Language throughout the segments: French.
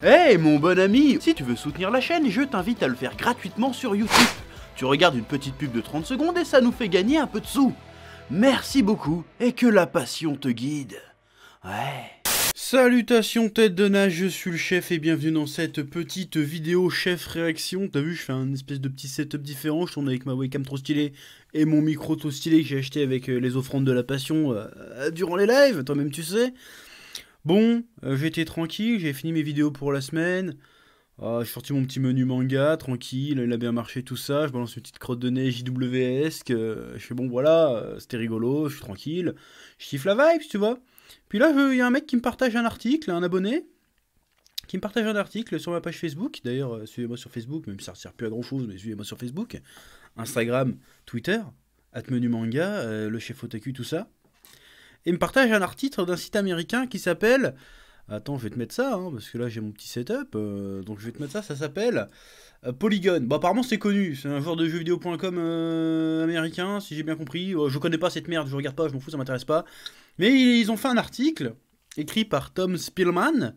Hey mon bon ami, si tu veux soutenir la chaîne, je t'invite à le faire gratuitement sur YouTube. Tu regardes une petite pub de 30 secondes et ça nous fait gagner un peu de sous. Merci beaucoup et que la passion te guide. Ouais. Salutations tête de nage, je suis le chef et bienvenue dans cette petite vidéo chef réaction. T'as vu, je fais un espèce de petit setup différent, je tourne avec ma webcam trop stylée et mon micro trop stylé que j'ai acheté avec les offrandes de la passion durant les lives, toi-même tu sais. Bon, j'ai été tranquille, j'ai fini mes vidéos pour la semaine. J'ai sorti mon petit menu manga, tranquille, il a bien marché tout ça. Je balance une petite crotte de nez JWS, je fais bon voilà, c'était rigolo, je suis tranquille. Je kiffe la vibe, tu vois. Puis là, il y a un mec qui me partage un article, un abonné, qui me partage un article sur ma page Facebook. D'ailleurs, suivez-moi sur Facebook, même si ça ne sert plus à grand chose, mais suivez-moi sur Facebook. Instagram, Twitter, @menumanga, le chef Otaku, tout ça. Et il me partage un article d'un site américain qui s'appelle... Attends, je vais te mettre ça, hein, parce que là j'ai mon petit setup. Donc je vais te mettre ça, ça s'appelle Polygon. Bon, apparemment c'est connu, c'est un genre de jeuxvideo.com américain, si j'ai bien compris. Je connais pas cette merde, je regarde pas, je m'en fous, ça m'intéresse pas. Mais ils ont fait un article écrit par Tom Spillman,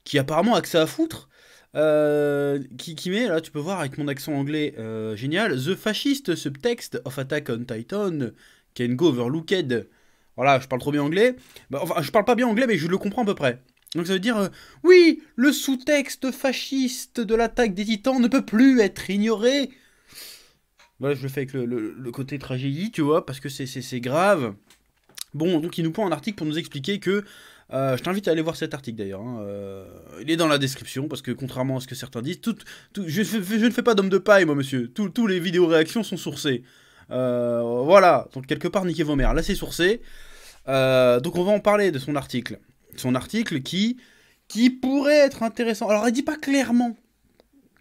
qui apparemment a que ça à foutre. Qui met, là tu peux voir avec mon accent anglais génial, The fascist subtext of Attack on Titan can go overlooked. Voilà, je parle trop bien anglais. Enfin, je parle pas bien anglais, mais je le comprends à peu près. Donc ça veut dire, oui, le sous-texte fasciste de l'attaque des titans ne peut plus être ignoré. Voilà, je le fais avec le côté tragédie, tu vois, parce que c'est grave. Bon, donc il nous prend un article pour nous expliquer que... je t'invite à aller voir cet article d'ailleurs. Hein, il est dans la description, parce que contrairement à ce que certains disent, je ne fais pas d'homme de paille, moi, monsieur. Tous les vidéos réactions sont sourcées. Voilà, donc quelque part, niquez vos mères. Là, c'est sourcé. Donc on va en parler de son article. Son article qui pourrait être intéressant. Alors il dit pas clairement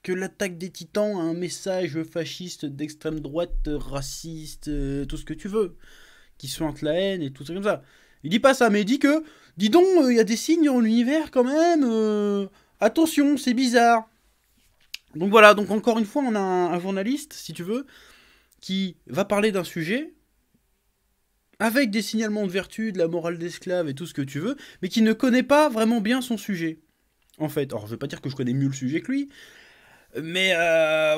que l'attaque des titans a un message fasciste d'extrême droite, raciste, tout ce que tu veux, qui sointe la haine et tout ça comme ça. Il dit pas ça, mais il dit que, dis donc, il y a des signes dans l'univers quand même, attention, c'est bizarre. Donc voilà, donc encore une fois, on a un journaliste, si tu veux, qui va parler d'un sujet avec des signalements de vertu, de la morale d'esclave et tout ce que tu veux, mais qui ne connaît pas vraiment bien son sujet. En fait, alors je vais pas dire que je connais mieux le sujet que lui, mais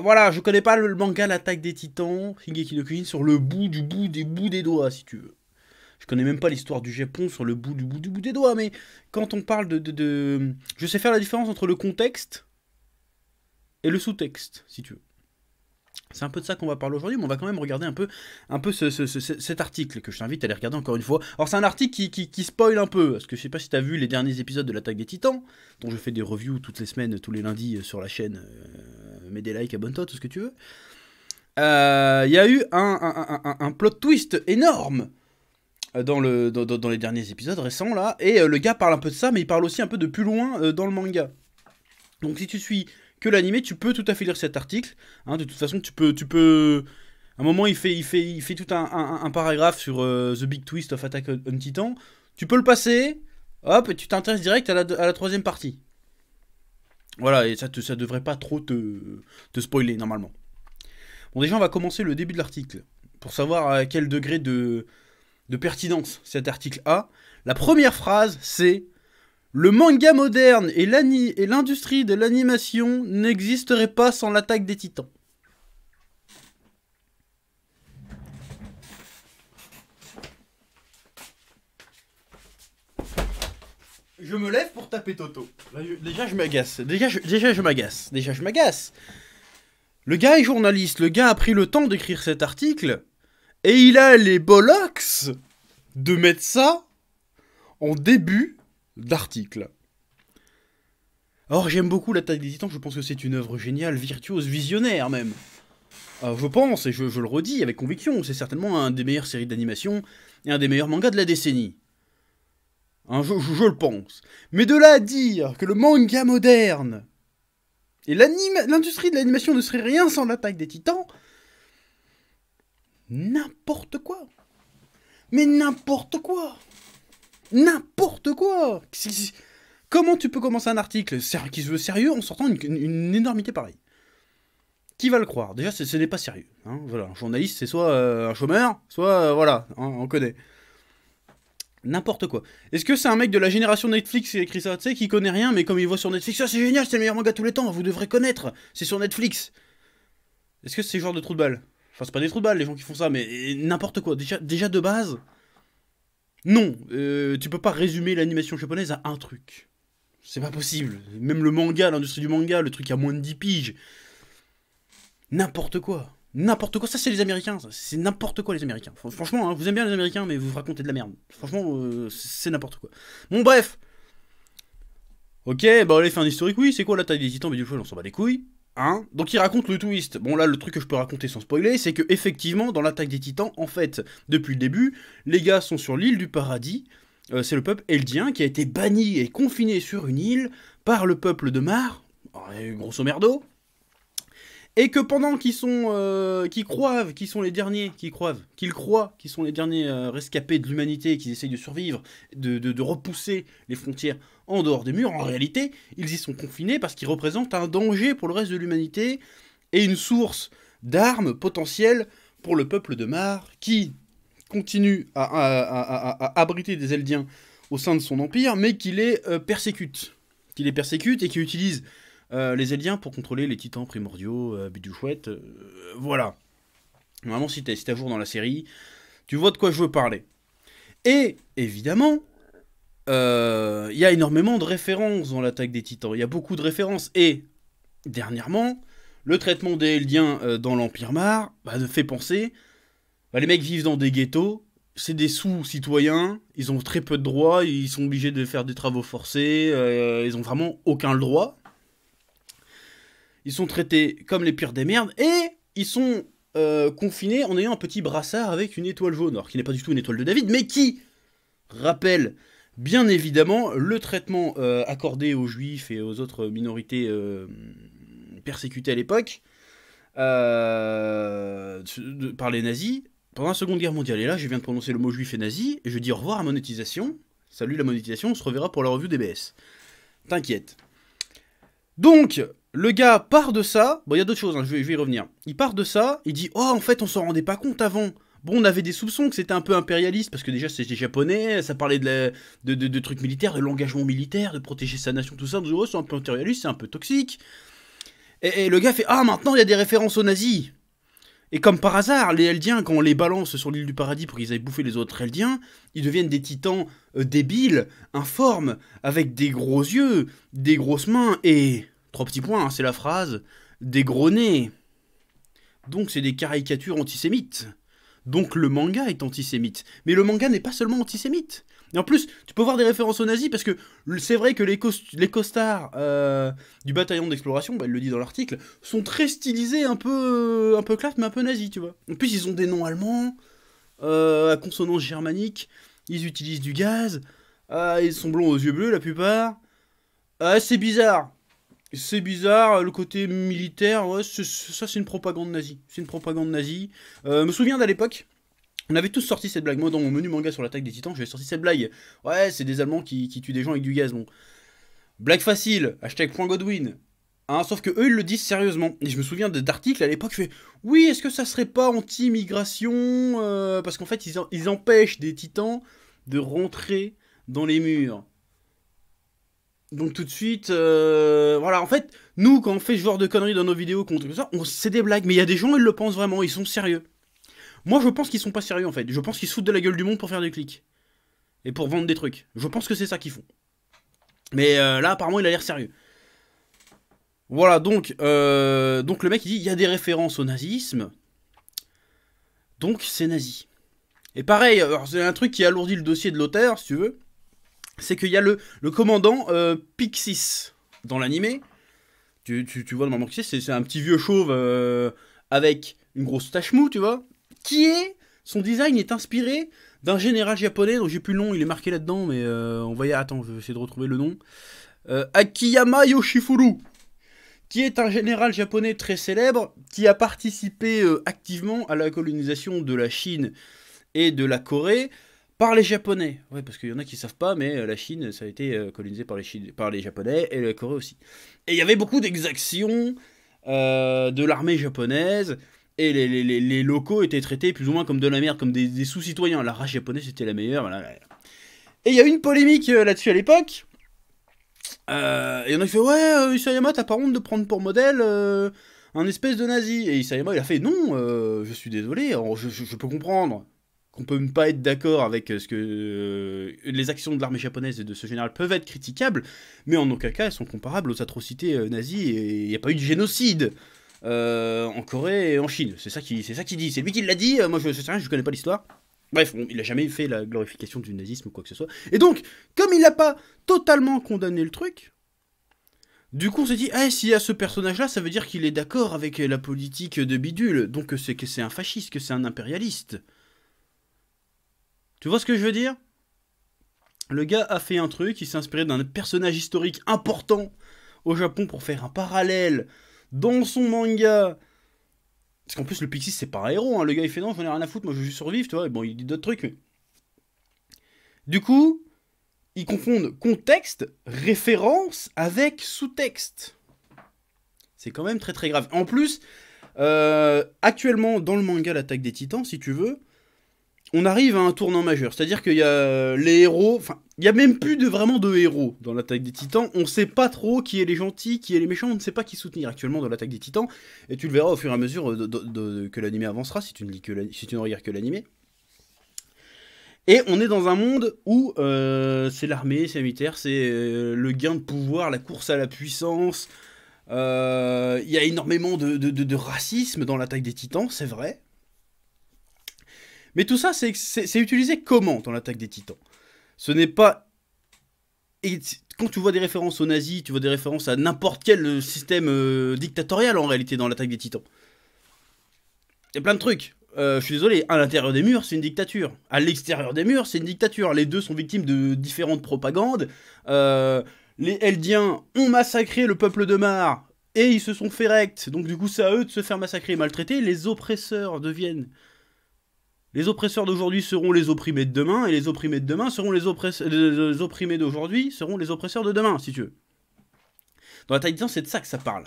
voilà, je connais pas le manga L'Attaque des Titans, Shingeki no Kyojin, sur le bout des doigts, si tu veux. Je connais même pas l'histoire du Japon sur le bout des doigts, mais quand on parle de... Je sais faire la différence entre le contexte et le sous-texte, si tu veux. C'est un peu de ça qu'on va parler aujourd'hui, mais on va quand même regarder un peu cet article que je t'invite à aller regarder encore une fois. Alors c'est un article qui spoil un peu, parce que je sais pas si t'as vu les derniers épisodes de l'Attaque des Titans, dont je fais des reviews toutes les semaines, tous les lundis sur la chaîne. Mets des likes, abonne-toi, tout ce que tu veux. Il y a eu un plot twist énorme dans les derniers épisodes récents là, et le gars parle un peu de ça, mais il parle aussi un peu de plus loin dans le manga. Donc si tu suis que l'animé, tu peux tout à fait lire cet article. Hein, de toute façon, tu peux... À un moment, il fait tout un paragraphe sur The Big Twist of Attack on Titan. Tu peux le passer, hop, et tu t'intéresses direct à la troisième partie. Voilà, et ça devrait pas trop te spoiler, normalement. Bon, déjà, on va commencer le début de l'article, pour savoir à quel degré de pertinence cet article a. La première phrase, c'est... Le manga moderne et l'industrie de l'animation n'existeraient pas sans l'attaque des titans. Je me lève pour taper Toto. Déjà je m'agace. Déjà je m'agace. Le gars est journaliste. Le gars a pris le temps d'écrire cet article. Et il a les bollocks de mettre ça en début d'article. Or, j'aime beaucoup l'Attaque des Titans, je pense que c'est une œuvre géniale, virtuose, visionnaire même. Je pense, et je le redis avec conviction, c'est certainement un des meilleures séries d'animation et un des meilleurs mangas de la décennie. Hein, je le pense. Mais de là à dire que le manga moderne et l'industrie de l'animation ne serait rien sans l'Attaque des Titans, n'importe quoi. Mais n'importe quoi. N'importe quoi. Comment tu peux commencer un article qui se veut sérieux en sortant une énormité pareille? Qui va le croire? Déjà, ce n'est pas sérieux. Hein, voilà, un journaliste, c'est soit un chômeur, soit... voilà, hein, on connaît. N'importe quoi. Est-ce que c'est un mec de la génération Netflix qui a écrit ça, tu sais, qui connaît rien, mais comme il voit sur Netflix, ça c'est génial, c'est le meilleur manga de tous les temps, vous devrez connaître, c'est sur Netflix. Est-ce que c'est ce genre de trou de balle? Enfin, c'est pas des trous de balle les gens qui font ça, mais n'importe quoi. Déjà de base, non, tu peux pas résumer l'animation japonaise à un truc. C'est pas possible. Même le manga, l'industrie du manga, le truc à moins de 10 piges. N'importe quoi. N'importe quoi, ça c'est les Américains, c'est n'importe quoi les Américains. Franchement, hein, vous aimez bien les Américains, mais vous racontez de la merde. Franchement, c'est n'importe quoi. Bon, bref. Ok, bah on allait faire un historique, oui, c'est quoi la taille des titans, mais du coup, on s'en bat les couilles. Hein. Donc il raconte le twist. Bon là, le truc que je peux raconter sans spoiler, c'est que effectivement, dans l'attaque des titans, en fait, depuis le début, les gars sont sur l'île du paradis. C'est le peuple eldien qui a été banni et confiné sur une île par le peuple de Mar, grosso merdo. Et que pendant qu'ils sont, qu'ils croient qu'ils sont les derniers, qu'ils croient qu'ils sont les derniers rescapés de l'humanité, qu'ils essayent de survivre, de repousser les frontières en dehors des murs, en réalité, ils y sont confinés parce qu'ils représentent un danger pour le reste de l'humanité et une source d'armes potentielles pour le peuple de Mar, qui continue à abriter des Eldiens au sein de son empire, mais qui les persécute. Qui les persécute et qui utilise les Eldiens pour contrôler les titans primordiaux, bidou chouette, voilà. Vraiment, si t'es à jour dans la série, tu vois de quoi je veux parler. Et, évidemment, il y a énormément de références dans l'attaque des titans. Il y a beaucoup de références. Et, dernièrement, le traitement des Eldiens dans l'Empire Mar fait penser... les mecs vivent dans des ghettos, c'est des sous-citoyens, ils ont très peu de droits, ils sont obligés de faire des travaux forcés, ils ont vraiment aucun droit. Ils sont traités comme les pires des merdes, et ils sont confinés en ayant un petit brassard avec une étoile jaune, alors qui n'est pas du tout une étoile de David, mais qui rappelle bien évidemment le traitement accordé aux juifs et aux autres minorités persécutées à l'époque par les nazis pendant la Seconde Guerre mondiale. Et là, je viens de prononcer le mot juif et nazi, et je dis au revoir à monétisation. Salut la monétisation, on se reverra pour la revue DBS. T'inquiète. Donc, le gars part de ça. Bon, il y a d'autres choses, hein, je vais y revenir. Il part de ça, il dit « Oh, en fait, on s'en rendait pas compte avant. Bon, on avait des soupçons que c'était un peu impérialiste, parce que déjà, c'était japonais, ça parlait de trucs militaires, de l'engagement militaire, de protéger sa nation, tout ça. Donc, oh, c'est un peu impérialiste, c'est un peu toxique. Et le gars fait « Ah, maintenant, il y a des références aux nazis. » Et comme par hasard, les Eldiens, quand on les balance sur l'île du paradis pour qu'ils aillent bouffer les autres Eldiens, ils deviennent des titans débiles, informes, avec des gros yeux, des grosses mains et... 3 petits points, hein, c'est la phrase, des gros nez. Donc c'est des caricatures antisémites. Donc le manga est antisémite. Mais le manga n'est pas seulement antisémite. Et en plus, tu peux voir des références aux nazis, parce que c'est vrai que les costards du bataillon d'exploration, il le dit dans l'article, sont très stylisés, un peu classe, mais un peu nazis, tu vois. En plus, ils ont des noms allemands, à consonance germanique, ils utilisent du gaz, ils sont blonds aux yeux bleus, la plupart. C'est bizarre. C'est bizarre, le côté militaire, ouais, ça c'est une propagande nazie. C'est une propagande nazie. Je me souviens d'à l'époque, on avait tous sorti cette blague. Moi, dans mon menu manga sur l'attaque des titans, j'avais sorti cette blague. Ouais, c'est des Allemands qui tuent des gens avec du gaz. Bon. Blague facile, #.Godwin. Hein, sauf que eux, ils le disent sérieusement. Et je me souviens d'articles à l'époque, je fais oui, est-ce que ça serait pas anti-immigration parce qu'en fait, ils empêchent des titans de rentrer dans les murs. Donc tout de suite, voilà, en fait, nous, quand on fait ce genre de conneries dans nos vidéos contre ça, c'est des blagues, mais il y a des gens, ils le pensent vraiment, ils sont sérieux. Moi, je pense qu'ils sont pas sérieux, en fait. Je pense qu'ils se foutent de la gueule du monde pour faire des clics. Et pour vendre des trucs. Je pense que c'est ça qu'ils font. Mais là, apparemment, il a l'air sérieux. Voilà, donc le mec, il dit, il y a des références au nazisme. Donc, c'est nazi. Et pareil, c'est un truc qui alourdit le dossier de l'auteur, si tu veux. C'est qu'il y a le commandant Pixis dans l'animé. Tu vois le commandant Pixis, c'est un petit vieux chauve avec une grosse tache mou, tu vois. Son design est inspiré d'un général japonais dont j'ai plus le nom, il est marqué là-dedans, mais on va y... Attends, je vais essayer de retrouver le nom. Akiyama Yoshifuru, qui est un général japonais très célèbre, qui a participé activement à la colonisation de la Chine et de la Corée, par les Japonais. Ouais, parce qu'il y en a qui savent pas, mais la Chine, ça a été colonisé par les Japonais, et la Corée aussi. Et il y avait beaucoup d'exactions de l'armée japonaise, et les locaux étaient traités plus ou moins comme de la merde, comme des sous-citoyens. La race japonaise était la meilleure, voilà. Et il y a eu une polémique là-dessus à l'époque. Et on a fait, ouais, Isayama, t'as pas honte de prendre pour modèle un espèce de nazi. Et Isayama, il a fait, non, je suis désolé, alors, je peux comprendre qu'on peut ne pas être d'accord avec ce que les actions de l'armée japonaise et de ce général peuvent être critiquables, mais en aucun cas elles sont comparables aux atrocités nazies, et il n'y a pas eu de génocide en Corée et en Chine. C'est ça qu'il dit, c'est lui qui l'a dit, moi je sais rien, je connais pas l'histoire. Bref, il a jamais fait la glorification du nazisme ou quoi que ce soit. Et donc, comme il n'a pas totalement condamné le truc, du coup on s'est dit, ah, s'il y a ce personnage-là, ça veut dire qu'il est d'accord avec la politique de bidule, donc c'est que c'est un fasciste, que c'est un impérialiste. Tu vois ce que je veux dire? Le gars a fait un truc, il s'est inspiré d'un personnage historique important au Japon pour faire un parallèle dans son manga. Parce qu'en plus le Pixis c'est pas un héros, hein. Le gars il fait non, j'en ai rien à foutre, moi je veux juste survivre, tu vois. Et bon, il dit d'autres trucs, mais... Du coup, ils confondent contexte, référence avec sous-texte. C'est quand même très très grave. En plus, actuellement dans le manga L'Attaque des Titans, si tu veux, on arrive à un tournant majeur, c'est-à-dire qu'il y a les héros, enfin, il n'y a même plus vraiment de héros dans l'Attaque des Titans, on sait pas trop qui est les gentils, qui est les méchants, on ne sait pas qui soutenir actuellement dans l'Attaque des Titans, et tu le verras au fur et à mesure que l'anime avancera, si tu ne regardes que l'anime. Et on est dans un monde où c'est l'armée, c'est la militaire, c'est le gain de pouvoir, la course à la puissance, il y a énormément de racisme dans l'Attaque des Titans, c'est vrai. Mais tout ça, c'est utilisé comment dans l'Attaque des Titans? Ce n'est pas... Et quand tu vois des références aux nazis, tu vois des références à n'importe quel système dictatorial en réalité dans l'Attaque des Titans. Il y a plein de trucs. Je suis désolé, à l'intérieur des murs, c'est une dictature. À l'extérieur des murs, c'est une dictature. Les deux sont victimes de différentes propagandes. Les Eldiens ont massacré le peuple de Mar et ils se sont fait rects. Donc du coup, c'est à eux de se faire massacrer et maltraiter. Les oppresseurs deviennent... Les oppresseurs d'aujourd'hui seront les opprimés de demain, et les opprimés de demain seront les opprimés d'aujourd'hui seront les oppresseurs de demain, si tu veux. Dans l'Attaque des Titans, c'est de ça que ça parle.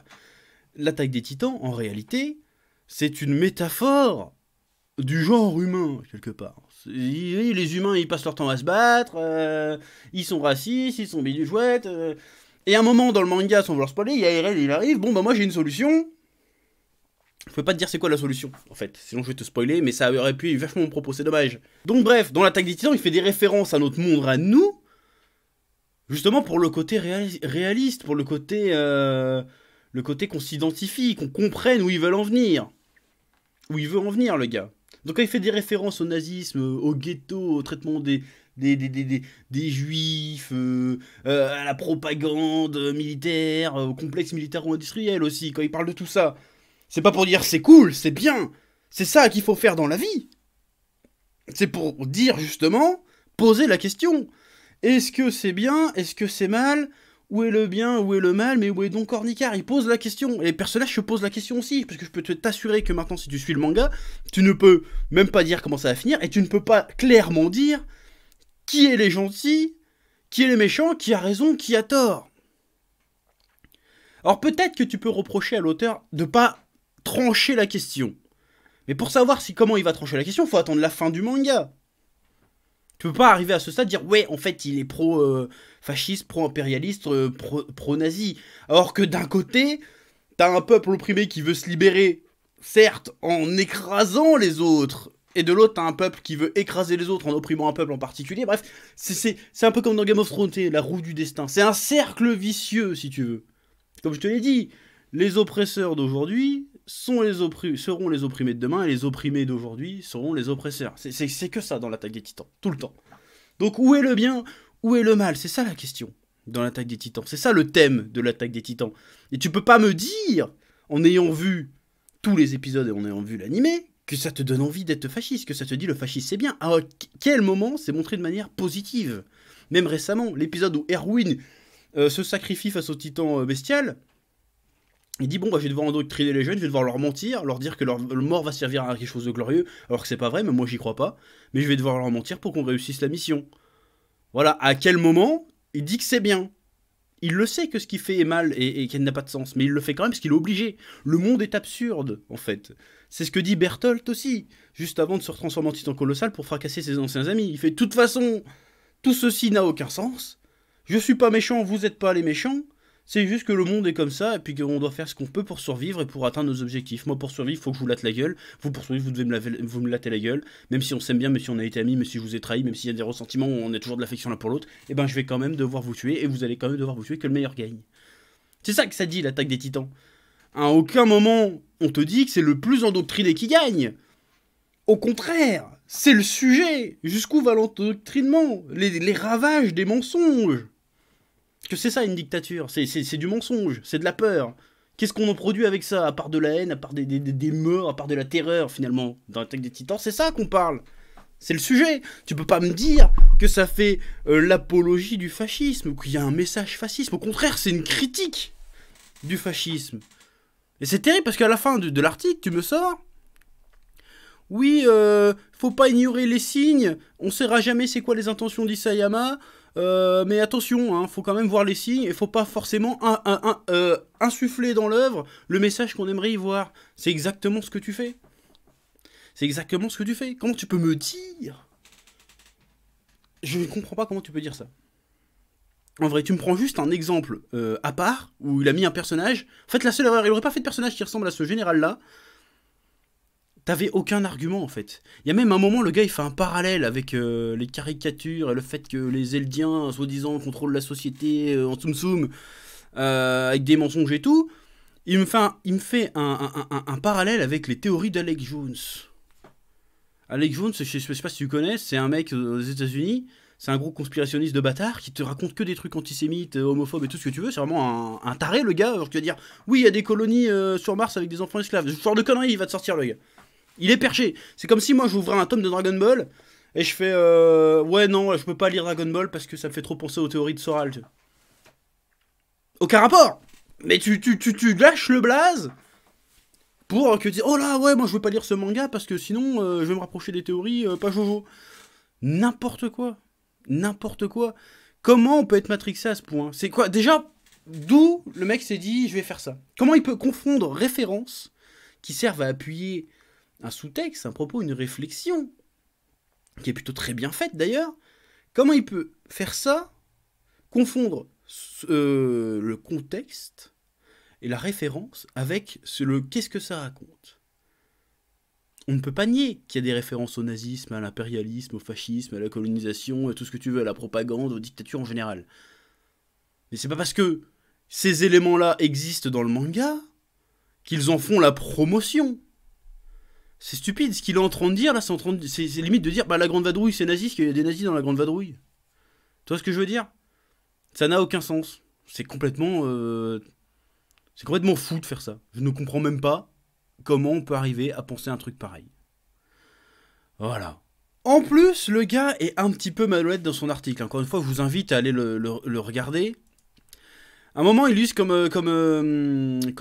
L'Attaque des Titans, en réalité, c'est une métaphore du genre humain, quelque part. Les humains, ils passent leur temps à se battre, ils sont racistes, ils sont bidouchouettes, et à un moment, dans le manga, sans vouloir spoiler, il y a Eren, il arrive, bon bah moi j'ai une solution... Je peux pas te dire c'est quoi la solution, en fait. Sinon je vais te spoiler, mais ça aurait pu vachement mon propos, c'est dommage. Donc bref, dans l'Attaque des Titans, il fait des références à notre monde, à nous, justement pour le côté réaliste, pour le côté qu'on s'identifie, qu'on comprenne où ils veulent en venir. Où il veut en venir, le gars. Donc quand il fait des références au nazisme, au ghetto, au traitement des juifs, à la propagande militaire, au complexe militaro-industriel aussi, quand il parle de tout ça... C'est pas pour dire c'est cool, c'est bien. C'est ça qu'il faut faire dans la vie. C'est pour dire justement, poser la question. Est-ce que c'est bien? Est-ce que c'est mal? Où est le bien? Où est le mal? Mais où est donc Ornicar? Il pose la question. Et les personnages se posent la question aussi. Parce que je peux t'assurer que maintenant, si tu suis le manga, tu ne peux même pas dire comment ça va finir. Et tu ne peux pas clairement dire qui est les gentils, qui est les méchants, qui a raison, qui a tort. Alors peut-être que tu peux reprocher à l'auteur de pas trancher la question. Mais pour savoir comment il va trancher la question, il faut attendre la fin du manga. Tu peux pas arriver à ce stade et dire ouais, en fait, il est pro-fasciste, pro-impérialiste, pro-nazi. Alors que d'un côté, t'as un peuple opprimé qui veut se libérer, certes, en écrasant les autres. Et de l'autre, t'as un peuple qui veut écraser les autres en opprimant un peuple en particulier. Bref, c'est un peu comme dans Game of Thrones, la roue du destin. C'est un cercle vicieux, si tu veux. Comme je te l'ai dit, les oppresseurs d'aujourd'hui seront les opprimés de demain, et les opprimés d'aujourd'hui seront les oppresseurs. C'est que ça dans l'Attaque des Titans, tout le temps. Donc où est le bien, où est le mal? C'est ça la question dans l'Attaque des Titans. C'est ça le thème de l'Attaque des Titans. Et tu peux pas me dire, en ayant vu tous les épisodes et en ayant vu l'animé, que ça te donne envie d'être fasciste, que ça te dit le fascisme c'est bien. À quel moment c'est montré de manière positive? Même récemment, l'épisode où Erwin se sacrifie face au titan bestial, il dit bon bah je vais devoir endoctriner les jeunes, je vais devoir leur mentir, leur dire que leur mort va servir à quelque chose de glorieux, alors que c'est pas vrai, même moi j'y crois pas, mais je vais devoir leur mentir pour qu'on réussisse la mission. Voilà, à quel moment il dit que c'est bien? Il le sait que ce qu'il fait est mal et qu'il n'a pas de sens, mais il le fait quand même parce qu'il est obligé. Le monde est absurde, en fait. C'est ce que dit Bertolt aussi, juste avant de se transformer en titan colossal pour fracasser ses anciens amis. Il fait de toute façon, Tout ceci n'a aucun sens. Je suis pas méchant, vous êtes pas les méchants. C'est juste que le monde est comme ça, et puis qu'on doit faire ce qu'on peut pour survivre et pour atteindre nos objectifs. Moi, pour survivre, il faut que je vous latte la gueule. Vous, pour survivre, vous devez vous me latter la gueule. Même si on s'aime bien, même si on a été amis, même si je vous ai trahi, même s'il y a des ressentiments, on a toujours de l'affection l'un pour l'autre, et ben je vais quand même devoir vous tuer, et vous allez quand même devoir vous tuer, que le meilleur gagne. C'est ça que ça dit, l'attaque des titans. À aucun moment, on te dit que c'est le plus endoctriné qui gagne. Au contraire, c'est le sujet. Jusqu'où va l'endoctrinement, les ravages des mensonges. Que c'est ça une dictature, c'est du mensonge, c'est de la peur. Qu'est-ce qu'on en produit avec ça, à part de la haine, à part des morts, à part de la terreur finalement, dans l'attaque des titans, c'est ça qu'on parle. C'est le sujet. Tu peux pas me dire que ça fait l'apologie du fascisme, ou qu'il y a un message fascisme. Au contraire, c'est une critique du fascisme. Et c'est terrible parce qu'à la fin de l'article, tu me sors... Oui, faut pas ignorer les signes, on saura jamais c'est quoi les intentions d'Isayama, mais attention, hein, faut quand même voir les signes, et faut pas forcément insuffler dans l'œuvre le message qu'on aimerait y voir. C'est exactement ce que tu fais. C'est exactement ce que tu fais. Comment tu peux me dire? Je ne comprends pas comment tu peux dire ça. En vrai, tu me prends juste un exemple à part, où il a mis un personnage. En fait, la seule erreur, il aurait pas fait de personnage qui ressemble à ce général-là. T'avais aucun argument en fait. Il y a même un moment, le gars il fait un parallèle avec les caricatures et le fait que les Eldiens, soi-disant, contrôlent la société en Tsum Tsum, avec des mensonges et tout. Il me fait un parallèle avec les théories d'Alex Jones. Alex Jones, je sais pas si tu connais, c'est un mec aux États-Unis, c'est un gros conspirationniste de bâtard qui te raconte que des trucs antisémites, homophobes et tout ce que tu veux. C'est vraiment un taré le gars. Alors tu vas dire, oui, il y a des colonies sur Mars avec des enfants esclaves. Ce genre de conneries, il va te sortir le gars. Il est perché. C'est comme si moi j'ouvrais un tome de Dragon Ball et je fais ouais non, je peux pas lire Dragon Ball parce que ça me fait trop penser aux théories de Soral. Tu vois. Aucun rapport. Mais tu lâches le blaze pour que tu dis oh là ouais moi je veux pas lire ce manga parce que sinon je vais me rapprocher des théories pas Jojo. N'importe quoi. N'importe quoi. Comment on peut être matrixé à ce point? C'est quoi déjà? D'où le mec s'est dit je vais faire ça? Comment il peut confondre références qui servent à appuyer un sous-texte, un propos, une réflexion, qui est plutôt très bien faite d'ailleurs, comment il peut faire ça, confondre le contexte et la référence avec qu'est-ce que ça raconte? On ne peut pas nier qu'il y a des références au nazisme, à l'impérialisme, au fascisme, à la colonisation, à tout ce que tu veux, à la propagande, aux dictatures en général. Mais c'est pas parce que ces éléments-là existent dans le manga qu'ils en font la promotion. C'est stupide, ce qu'il est en train de dire là, c'est limite de dire bah la grande vadrouille c'est nazi, qu'il y a des nazis dans la grande vadrouille. Tu vois ce que je veux dire? Ça n'a aucun sens. C'est complètement fou de faire ça. Je ne comprends même pas comment on peut arriver à penser un truc pareil. Voilà. En plus, le gars est un petit peu malhonnête dans son article. Encore une fois, je vous invite à aller le regarder. À un moment, il use comme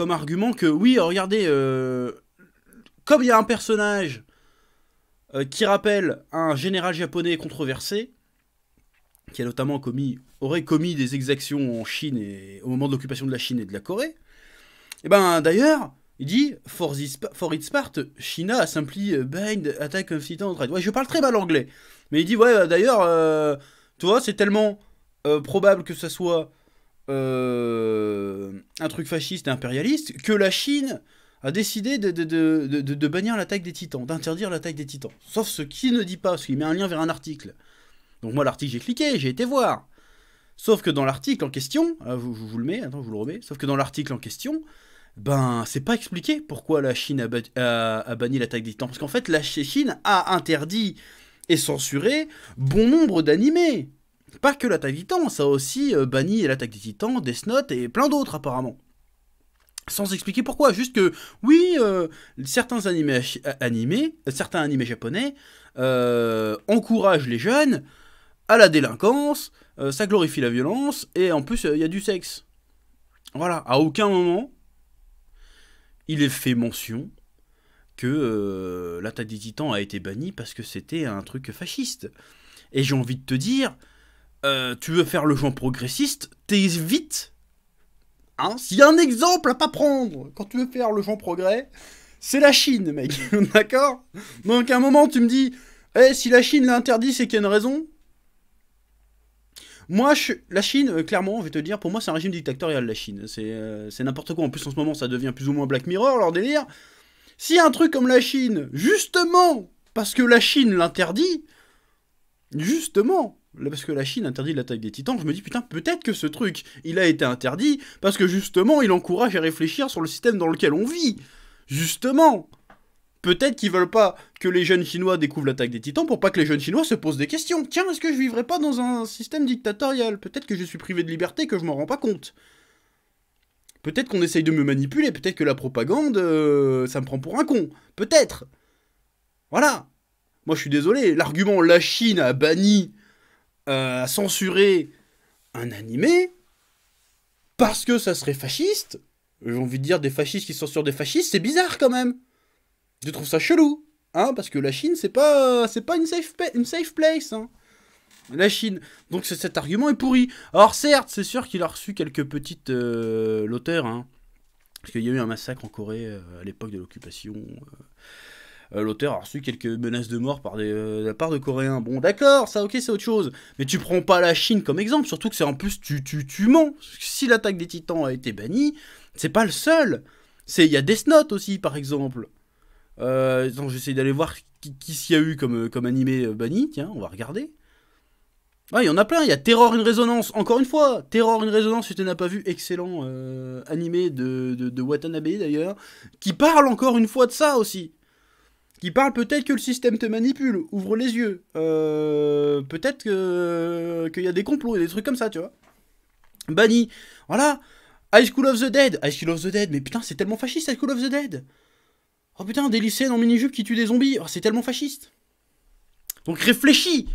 argument que oui, regardez, comme il y a un personnage qui rappelle un général japonais controversé, qui a notamment aurait commis des exactions en Chine et au moment de l'occupation de la Chine et de la Corée, et ben d'ailleurs, il dit for its part, China a simply bind attack of titan on trade. Ouais, je parle très mal anglais, mais il dit ouais d'ailleurs, tu vois, c'est tellement probable que ça soit un truc fasciste et impérialiste que la Chine a décidé de bannir l'attaque des titans, d'interdire l'attaque des titans. Sauf ce qu'il ne dit pas, parce qu'il met un lien vers un article. Donc moi l'article j'ai cliqué, j'ai été voir. Sauf que dans l'article en question, je vous le mets, attends je vous le remets, sauf que dans l'article en question, ben c'est pas expliqué pourquoi la Chine a banni l'attaque des titans. Parce qu'en fait la Chine a interdit et censuré bon nombre d'animés. Pas que l'attaque des titans, ça a aussi banni l'attaque des titans, Death Note et plein d'autres apparemment. Sans expliquer pourquoi, juste que, oui, certains animés japonais encouragent les jeunes à la délinquance, ça glorifie la violence, et en plus, il y a du sexe. Voilà, à aucun moment, il est fait mention que l'attaque des titans a été bannie parce que c'était un truc fasciste. Et j'ai envie de te dire, tu veux faire le genre progressiste, t'évites. Hein, s'il y a un exemple à pas prendre quand tu veux faire le genre progrès, c'est la Chine, mec. D'accord? Donc à un moment, tu me dis, si la Chine l'a interdit, c'est qu'il y a une raison. Moi, la Chine, clairement, je vais te dire, pour moi, c'est un régime dictatorial, la Chine. C'est n'importe quoi. En plus, en ce moment, ça devient plus ou moins Black Mirror, leur délire. Si un truc comme la Chine, justement, parce que la Chine l'interdit, justement, parce que la Chine interdit l'attaque des titans, je me dis, putain, peut-être que ce truc, il a été interdit, parce que justement, il encourage à réfléchir sur le système dans lequel on vit. Justement. Peut-être qu'ils veulent pas que les jeunes Chinois découvrent l'attaque des titans pour pas que les jeunes Chinois se posent des questions. Tiens, est-ce que je vivrais pas dans un système dictatorial? Peut-être que je suis privé de liberté, que je m'en rends pas compte. Peut-être qu'on essaye de me manipuler, peut-être que la propagande, ça me prend pour un con. Peut-être. Voilà. Moi, je suis désolé, l'argument la Chine a banni, a censuré un animé, parce que ça serait fasciste, j'ai envie de dire des fascistes qui censurent des fascistes, c'est bizarre quand même. Je trouve ça chelou, hein, parce que la Chine, c'est pas une safe place, hein. La Chine. Donc cet argument est pourri. Alors certes, c'est sûr qu'il a reçu quelques petites l'auteur, hein, parce qu'il y a eu un massacre en Corée à l'époque de l'occupation. L'auteur a reçu quelques menaces de mort de la part de Coréens. Bon, d'accord, ça, ok, c'est autre chose. Mais tu prends pas la Chine comme exemple, surtout que c'est en plus, tu mens. Si l'attaque des titans a été bannie, c'est pas le seul. Il y a Death Note aussi, par exemple. J'essaie d'aller voir qui s'y a eu comme animé banni. Tiens, on va regarder. Ah, il y en a plein. Il y a Terror in Resonance. Encore une fois, Terror in Resonance, si tu n'as pas vu, excellent animé de Watanabe d'ailleurs, qui parle encore une fois de ça aussi. Qui parle peut-être que le système te manipule. Ouvre les yeux. Peut-être qu'il y a des complots et des trucs comme ça, tu vois. Banni. Voilà. High School of the Dead. High School of the Dead. Mais putain, c'est tellement fasciste, High School of the Dead. Oh putain, des lycéennes en mini-jupe qui tuent des zombies. Oh, c'est tellement fasciste. Donc réfléchis.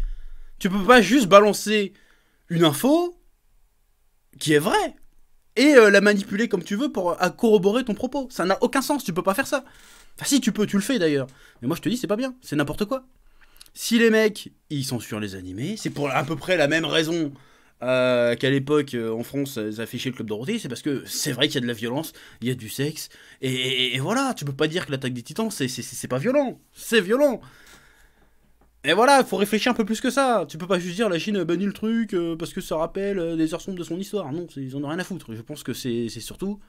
Tu peux pas juste balancer une info qui est vraie et la manipuler comme tu veux pour corroborer ton propos. Ça n'a aucun sens, tu peux pas faire ça. Enfin si, tu peux, tu le fais d'ailleurs. Mais moi je te dis, c'est pas bien, c'est n'importe quoi. Si les mecs, ils censurent les animés, c'est pour à peu près la même raison qu'à l'époque, en France, ils affichaient le Club Dorothée, c'est parce que c'est vrai qu'il y a de la violence, il y a du sexe, et voilà, tu peux pas dire que l'attaque des titans, c'est pas violent, c'est violent. Et voilà, faut réfléchir un peu plus que ça. Tu peux pas juste dire la Chine a banni le truc parce que ça rappelle des heures sombres de son histoire. Non, ils en ont rien à foutre. Je pense que c'est surtout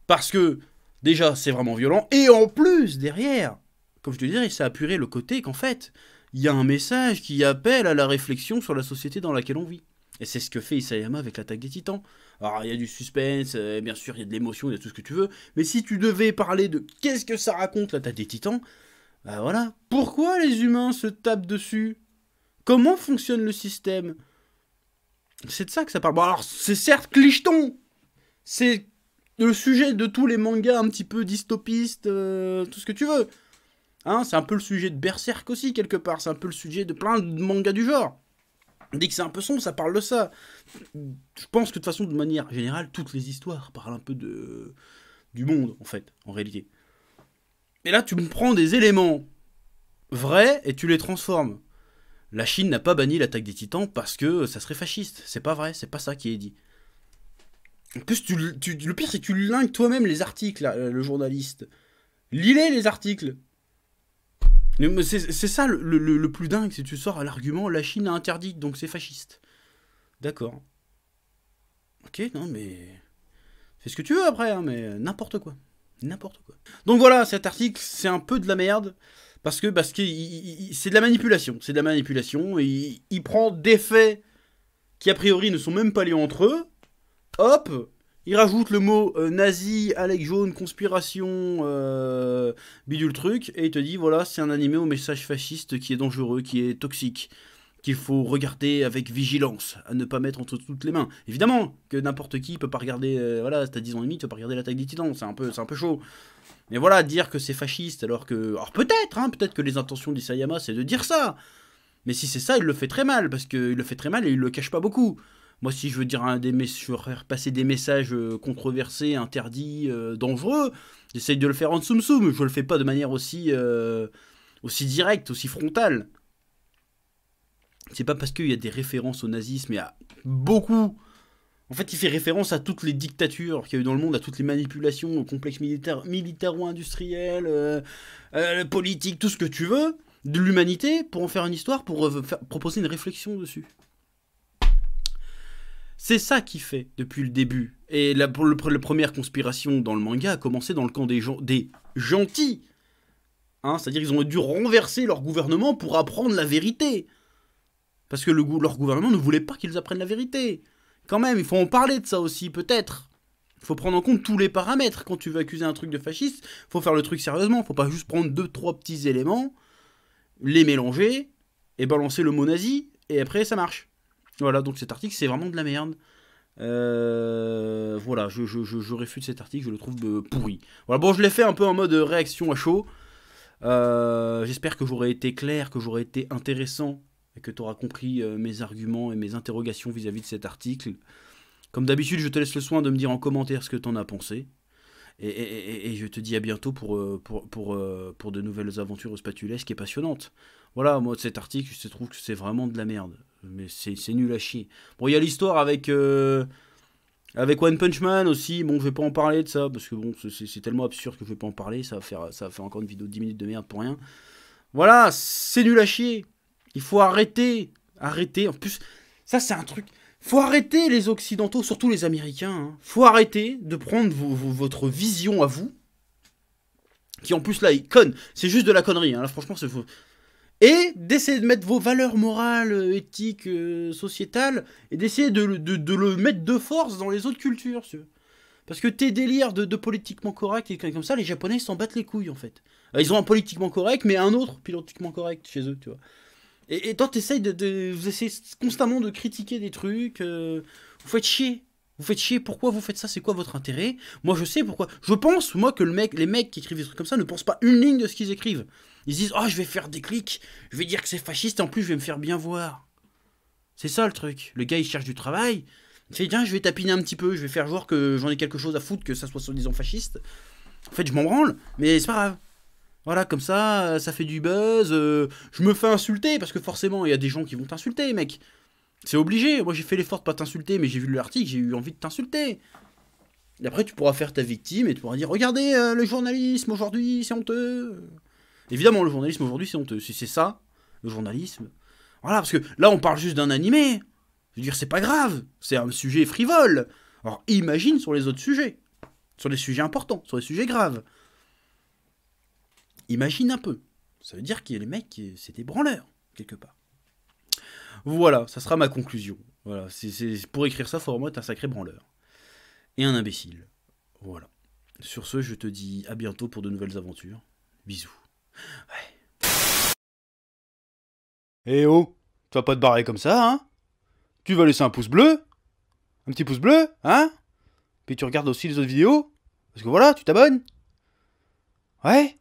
parce que, déjà, c'est vraiment violent, et en plus, derrière, comme je te disais, ça a apuré le côté qu'en fait, il y a un message qui appelle à la réflexion sur la société dans laquelle on vit. Et c'est ce que fait Isayama avec l'attaque des titans. Alors, il y a du suspense, bien sûr, il y a de l'émotion, il y a tout ce que tu veux. Mais si tu devais parler de qu'est-ce que ça raconte, l'attaque des titans, bah voilà. Pourquoi les humains se tapent dessus? Comment fonctionne le système? C'est de ça que ça parle. Bon, alors, c'est certes clicheton. C'est le sujet de tous les mangas un petit peu dystopistes, tout ce que tu veux. Hein, c'est un peu le sujet de Berserk aussi, quelque part. C'est un peu le sujet de plein de mangas du genre. Dès que c'est un peu sombre, ça parle de ça. Je pense que de toute façon, de manière générale, toutes les histoires parlent un peu du monde, en fait, en réalité. Et là, tu me prends des éléments vrais et tu les transformes. La Chine n'a pas banni l'attaque des titans parce que ça serait fasciste. C'est pas vrai, c'est pas ça qui est dit. En plus, le pire, c'est que tu lingues toi-même les articles, le journaliste. Lis-les, les articles. C'est ça le plus dingue, c'est que tu sors à l'argument la Chine a interdit, donc c'est fasciste. D'accord. Ok, non, mais. Fais ce que tu veux après, hein, mais n'importe quoi. N'importe quoi. Donc voilà, cet article, c'est un peu de la merde. Parce que c'est de la manipulation. C'est de la manipulation. Et il prend des faits qui, a priori, ne sont même pas liés entre eux. Hop, il rajoute le mot nazi, Alec jaune, conspiration, bidule truc, et il te dit, voilà, c'est un animé au message fasciste qui est dangereux, qui est toxique, qu'il faut regarder avec vigilance, à ne pas mettre entre toutes les mains. Évidemment que n'importe qui peut pas regarder, voilà, t'as 10 ans et demi, tu peux pas regarder l'attaque des titans, c'est un peu chaud. Mais voilà, dire que c'est fasciste alors que... Alors peut-être, hein, peut-être que les intentions d'Isayama c'est de dire ça. Mais si c'est ça, il le fait très mal, parce qu'il le fait très mal et il le cache pas beaucoup. Moi, si je veux dire je veux faire passer des messages controversés, interdits, dangereux, j'essaye de le faire en tsum-tsum. Je le fais pas de manière aussi directe, aussi frontale. C'est pas parce qu'il y a des références au nazisme, il y a beaucoup. En fait, il fait référence à toutes les dictatures qu'il y a eu dans le monde, à toutes les manipulations, au complexe militaro-industriel, politique, tout ce que tu veux, de l'humanité, pour en faire une histoire, pour proposer une réflexion dessus. C'est ça qui fait depuis le début. Et la première conspiration dans le manga a commencé dans le camp des gentils. Hein, c'est-à-dire qu'ils ont dû renverser leur gouvernement pour apprendre la vérité. Parce que leur gouvernement ne voulait pas qu'ils apprennent la vérité. Quand même, il faut en parler de ça aussi, peut-être. Il faut prendre en compte tous les paramètres. Quand tu veux accuser un truc de fasciste, il faut faire le truc sérieusement. Il ne faut pas juste prendre 2-3 petits éléments, les mélanger, et balancer le mot nazi, et après ça marche. Voilà, donc cet article, c'est vraiment de la merde. Voilà, je réfute cet article, je le trouve pourri. Voilà, bon, je l'ai fait un peu en mode réaction à chaud. J'espère que j'aurai été clair, que j'aurai été intéressant, et que tu auras compris mes arguments et mes interrogations vis-à-vis de cet article. Comme d'habitude, je te laisse le soin de me dire en commentaire ce que tu en as pensé. Et je te dis à bientôt pour de nouvelles aventures spatulesques et passionnantes. Voilà, moi, cet article, je trouve que c'est vraiment de la merde. Mais c'est nul à chier. Bon, il y a l'histoire avec One Punch Man aussi. Bon, je vais pas en parler de ça, parce que bon, c'est tellement absurde que je vais pas en parler. Ça va faire encore une vidéo de 10 minutes de merde pour rien. Voilà, c'est nul à chier. Il faut arrêter. Arrêter. En plus, ça, c'est un truc... Faut arrêter les Occidentaux, surtout les Américains. Hein. Faut arrêter de prendre votre vision à vous, qui en plus là, ils connent. C'est juste de la connerie. Hein. Là, franchement, c'est faux. Et d'essayer de mettre vos valeurs morales, éthiques, sociétales, et d'essayer de le mettre de force dans les autres cultures. Parce que tes délires de politiquement correct et comme ça, les Japonais s'en battent les couilles en fait. Ils ont un politiquement correct, mais un autre politiquement correct chez eux, tu vois. Et toi, t'essayes vous essayez constamment de critiquer des trucs. Vous faites chier. Vous faites chier. Pourquoi vous faites ça? C'est quoi votre intérêt? Moi, je sais pourquoi. Je pense, moi, que les mecs qui écrivent des trucs comme ça ne pensent pas une ligne de ce qu'ils écrivent. Ils se disent, oh, je vais faire des clics. Je vais dire que c'est fasciste et en plus, je vais me faire bien voir. C'est ça le truc. Le gars, il cherche du travail. Il fait, tiens, je vais tapiner un petit peu. Je vais faire genre que j'en ai quelque chose à foutre, que ça soit soi-disant fasciste. En fait, je m'en branle. Mais c'est pas grave. Voilà, comme ça fait du buzz. Je me fais insulter, parce que forcément, il y a des gens qui vont t'insulter, mec. C'est obligé. Moi, j'ai fait l'effort de pas t'insulter, mais j'ai vu l'article, j'ai eu envie de t'insulter. Et après, tu pourras faire ta victime et tu pourras dire, regardez, le journalisme aujourd'hui, c'est honteux. Évidemment, le journalisme aujourd'hui, c'est honteux. Si c'est ça, le journalisme. Voilà, parce que là, on parle juste d'un animé. Je veux dire, c'est pas grave. C'est un sujet frivole. Alors, imagine sur les autres sujets. Sur les sujets importants, sur les sujets graves. Imagine un peu. Ça veut dire que les mecs, c'est des branleurs, quelque part. Voilà, ça sera ma conclusion. Voilà, pour écrire ça, faut vraiment être un sacré branleur. Et un imbécile. Voilà. Sur ce, je te dis à bientôt pour de nouvelles aventures. Bisous. Ouais. Eh oh, tu vas pas te barrer comme ça, hein? Tu vas laisser un pouce bleu? Un petit pouce bleu, hein? Puis tu regardes aussi les autres vidéos? Parce que voilà, tu t'abonnes? Ouais?